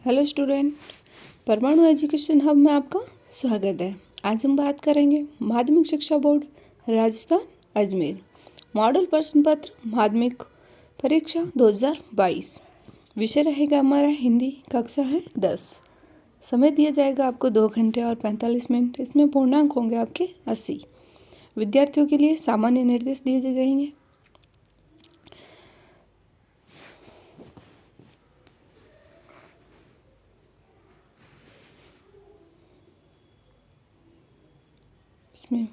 Hello student, परमाणु education hub में आपका स्वागत है। आज हम बात करेंगे माध्यमिक शिक्षा बोर्ड राजस्थान अजमेर मॉडल प्रश्न पत्र माध्यमिक परीक्षा 2022। विषय रहेगा हमारा हिंदी, कक्षा है 10। समय दिया जाएगा आपको 2 घंटे और 45 मिनट। इसमें पूर्णांक होंगे आपके 80। विद्यार्थियों के लिए सामान्य निर्देश दिए जाएंगे। इसमें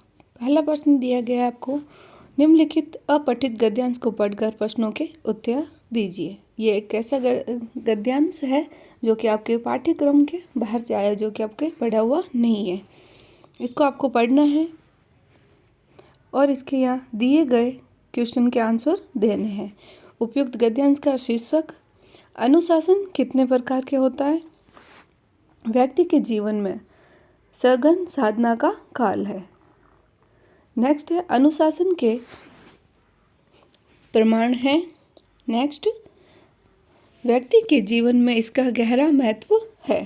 पहला प्रश्न दिया गया है आपको, निम्नलिखित अपठित गद्यांश को पढ़कर प्रश्नों के उत्तर दीजिए। ये एक ऐसा गद्यांश है जो कि आपके पाठ्यक्रम के बाहर से आया, जो कि आपके पढ़ा हुआ नहीं है। इसको आपको पढ़ना है और इसके यहाँ दिए गए क्वेश्चन के आंसर देने हैं। उपयुक्त गद्यांश का शीर्षक, अनुशासन कितने प्रकार के होता है, व्यक्ति के जीवन में सघन साधना का काल है। नेक्स्ट है अनुशासन के प्रमाण है। नेक्स्ट, व्यक्ति के जीवन में इसका गहरा महत्व है।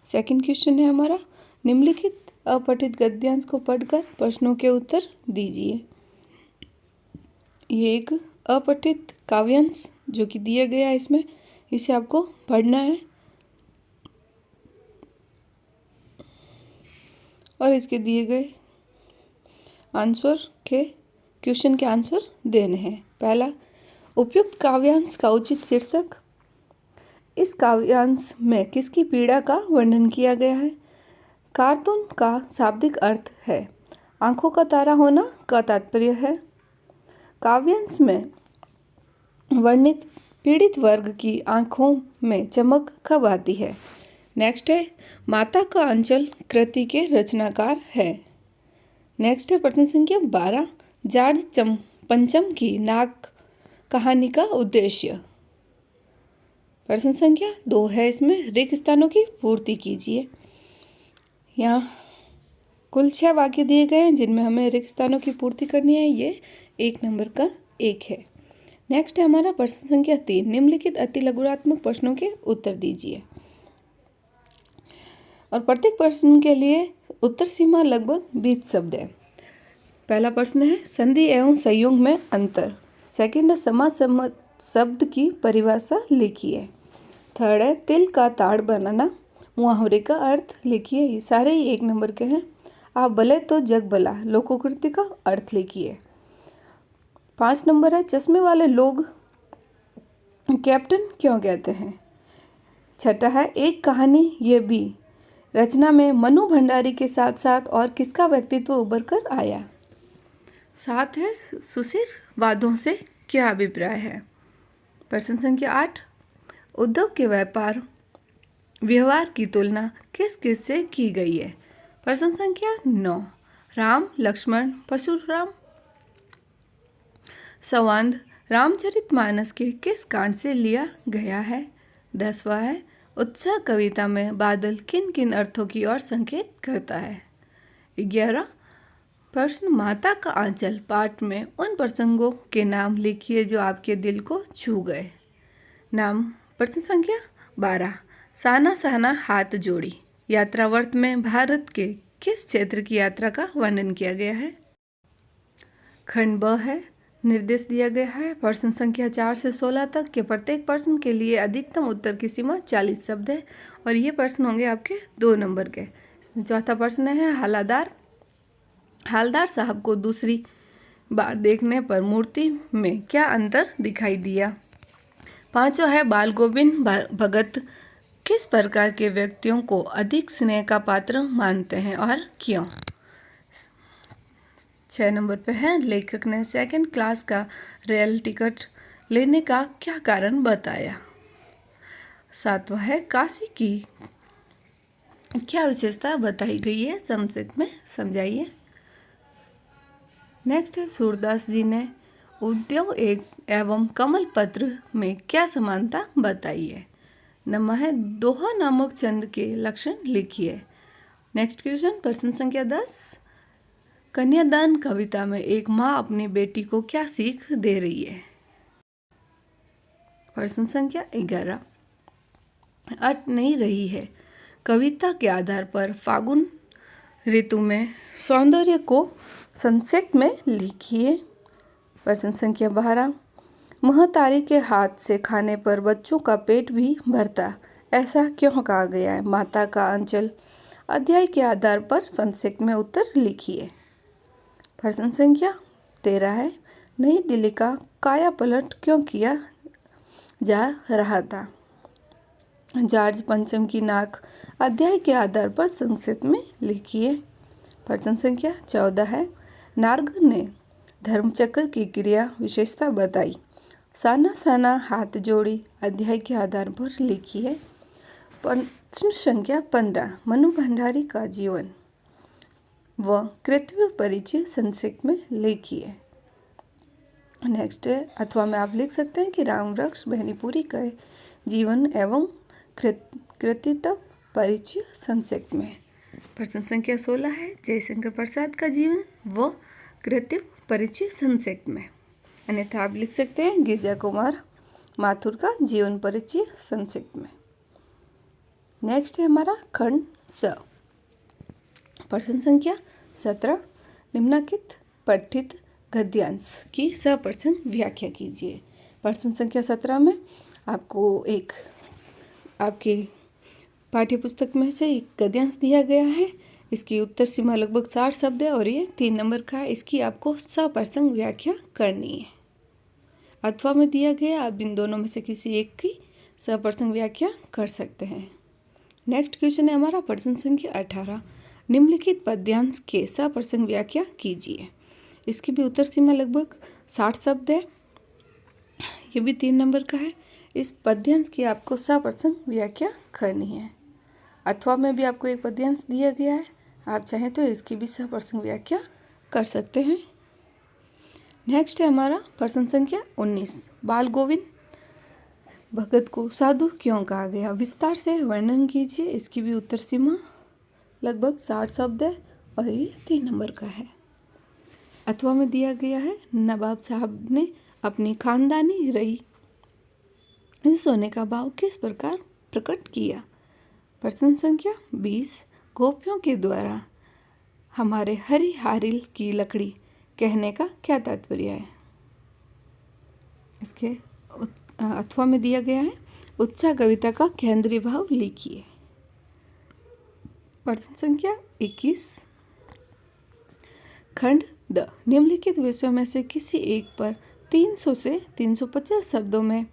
सेकंड क्वेश्चन है हमारा, निम्नलिखित अपठित गद्यांश को पढ़कर प्रश्नों के उत्तर दीजिए। ये एक अपठित काव्यांश जो कि दिया गया है, इसमें इसे आपको पढ़ना है और इसके दिए गए आंसर के क्वेश्चन के आंसर देने हैं। पहला, उपयुक्त काव्यांश का उचित शीर्षक, इस काव्यांश में किसकी पीड़ा का वर्णन किया गया है। कार्टून का शाब्दिक अर्थ है आंखों का तारा होना का तात्पर्य है। काव्यांश में वर्णित पीड़ित वर्ग की आंखों में चमक कब आती है। नेक्स्ट है, माता का अंचल कृति के रचनाकार है। नेक्स्ट है प्रश्न संख्या 12, जॉर्ज पंचम की नाक कहानी का उद्देश्य। प्रश्न संख्या 2 है, इसमें रिक्त स्थानों की पूर्ति कीजिए। यहाँ कुल 6 वाक्य दिए गए हैं जिनमें हमें रिक्त स्थानों की पूर्ति करनी है। ये 1 नंबर का 1 है। नेक्स्ट है हमारा प्रश्न संख्या 3, निम्नलिखित अति लघुरात्मक प्रश्नों के उत्तर दीजिए। और प्रत्येक प्रश्न के लिए उत्तर सीमा लगभग 20 शब्द है। पहला प्रश्न है, संधि एवं संयोग में अंतर। सेकंड है, समाज शब्द की परिभाषा लिखिए। थर्ड है, तिल का ताड़ बनाना। मुहावरे का अर्थ लिखिए। ये सारे ही 1 नंबर के हैं। आप भले तो जग भला, लोकोकृति का अर्थ लिखिए। 5 नंबर है, चश्मे वाले लोग कैप्टन क्यों कहते हैं। छठा है, एक कहानी ये भी रचना में मनु भंडारी के साथ साथ और किसका व्यक्तित्व उभर कर आया। 7 है, सुशील वादों से क्या अभिप्राय है। प्रश्न संख्या 8, उद्योग के व्यवहार की तुलना किस किस से की गई है। प्रश्न संख्या 9, राम लक्ष्मण परशुराम संवाद रामचरितमानस के किस कांड से लिया गया है। 10वां है, उत्साह कविता में बादल किन किन अर्थों की ओर संकेत करता है। 11, प्रश्न, माता का आंचल पाठ में उन प्रसंगों के नाम लिखिए जो आपके दिल को छू गए। नाम। प्रश्न संख्या 12, साना साना हाथ जोड़ी यात्रावर्त में भारत के किस क्षेत्र की यात्रा का वर्णन किया गया है। खंड ब है, निर्देश दिया गया है। प्रश्न संख्या 4 से 16 तक के प्रत्येक प्रश्न के लिए अधिकतम उत्तर की सीमा 40 शब्द है और ये प्रश्न होंगे आपके 2 नंबर के। चौथा प्रश्न है, हालदार साहब को दूसरी बार देखने पर मूर्ति में क्या अंतर दिखाई दिया। 5वां है, बाल गोविंद भगत किस प्रकार के व्यक्तियों को अधिक स्नेह का पात्र मानते हैं और क्यों। 6 नंबर पे है, लेखक ने 2nd क्लास का रेल टिकट लेने का क्या कारण बताया। 7वां है, काशी की क्या विशेषता बताई गई है, संक्षिप्त में समझाइए। नेक्स्ट है, सूरदास जी ने उद्योग एवं कमल पत्र में क्या समानता बताई है। नंबर है, दोहा नामक छंद के लक्षण लिखिए। नेक्स्ट क्वेश्चन, प्रश्न संख्या 10, कन्यादान कविता में एक माँ अपनी बेटी को क्या सीख दे रही है। प्रश्न संख्या 11, अट नहीं रही है। कविता के आधार पर फागुन ऋतु में सौंदर्य को संक्षेप में लिखिए। प्रश्न संख्या 12, महतारी के हाथ से खाने पर बच्चों का पेट भी भरता, ऐसा क्यों कहा गया है? माता का अंचल अध्याय के आधार पर संक्षेप में उत्तर लिखिए। प्रश्न संख्या 13 है, नई दिल्ली का काया पलट क्यों किया जा रहा था? जॉर्ज पंचम की नाक अध्याय के आधार पर संक्षेप में लिखिए। प्रश्न संख्या 14 है, नारग ने धर्मचक्र की क्रिया विशेषता बताई। साना साना हाथ जोड़ी अध्याय के आधार पर लिखिए। प्रश्न संख्या 15, मनु भंडारी का जीवन व कृत्य परिचय संक्षेप में लिखिए। नेक्स्ट है, अथवा में आप लिख सकते हैं कि रामवृक्ष बेनीपुरी का जीवन एवं कृतित्व परिचय संक्षेप में। प्रश्न संख्या 16 है, जयशंकर प्रसाद का जीवन व कृतित्व परिचय संक्षेप में। अन्यथा आप लिख सकते हैं गिरजा कुमार माथुर का जीवन परिचय संक्षेप में। नेक्स्ट है हमारा खंड स। प्रश्न संख्या 17, निम्नलिखित पठित गद्यांश की सप्रश्न व्याख्या कीजिए। प्रश्न संख्या 17 में आपको एक आपके पाठ्य पुस्तक में से एक गद्यांश दिया गया है। इसकी उत्तर सीमा लगभग 60 शब्द है और ये 3 नंबर का है। इसकी आपको सप्रश्न व्याख्या करनी है। अथवा में दिया गया, आप इन दोनों में से किसी एक की सप्रश्न व्याख्या कर सकते हैं। नेक्स्ट क्वेश्चन है हमारा प्रश्न संख्या 18, निम्नलिखित पद्यांश के सप्रश्न व्याख्या कीजिए। इसकी भी उत्तर सीमा लगभग 60 शब्द है। ये भी 3 नंबर का है। इस पद्यांश की आपको सप्रश्न व्याख्या करनी है। अथवा में भी आपको एक पद्यांश दिया गया है, आप चाहें तो इसकी भी सप्रश्न व्याख्या कर सकते हैं। नेक्स्ट है हमारा प्रश्न संख्या 19, बाल गोविंद भगत को साधु क्यों कहा गया? विस्तार से वर्णन कीजिए। इसकी भी उत्तर सीमा लगभग 60 शब्द है और ये 3 नंबर का है। अथवा में दिया गया है, नवाब साहब ने अपनी खानदानी रही सोने का भाव किस प्रकार प्रकट किया? प्रश्न संख्या 20, गोपियों के द्वारा हमारे हरी हारिल की लकड़ी कहने का क्या तात्पर्य है? इसके अथवा में दिया गया है, उत्साह कविता का केंद्रीय भाव लिखिए। प्रश्न संख्या 21, खंड द, निम्नलिखित विषयों में से किसी एक पर 300 से 350 शब्दों में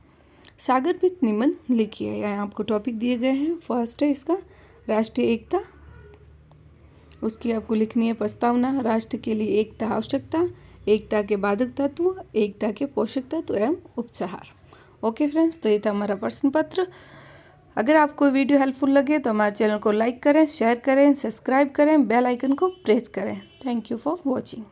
सागरभीत निबंध लिखिए। यहाँ आपको टॉपिक दिए गए हैं। फर्स्ट है इसका राष्ट्रीय एकता, उसकी आपको लिखनी है प्रस्तावना, राष्ट्र के लिए एकता आवश्यकता, एकता के बाधक तत्व, एकता के पोषक तत्व एवं उपचार। ओके फ्रेंड्स, तो ये था हमारा प्रश्न पत्र। अगर आपको वीडियो हेल्पफुल लगे तो हमारे चैनल को लाइक करें, शेयर करें, सब्सक्राइब करें, बेल आइकन को प्रेस करें। Thank you for watching.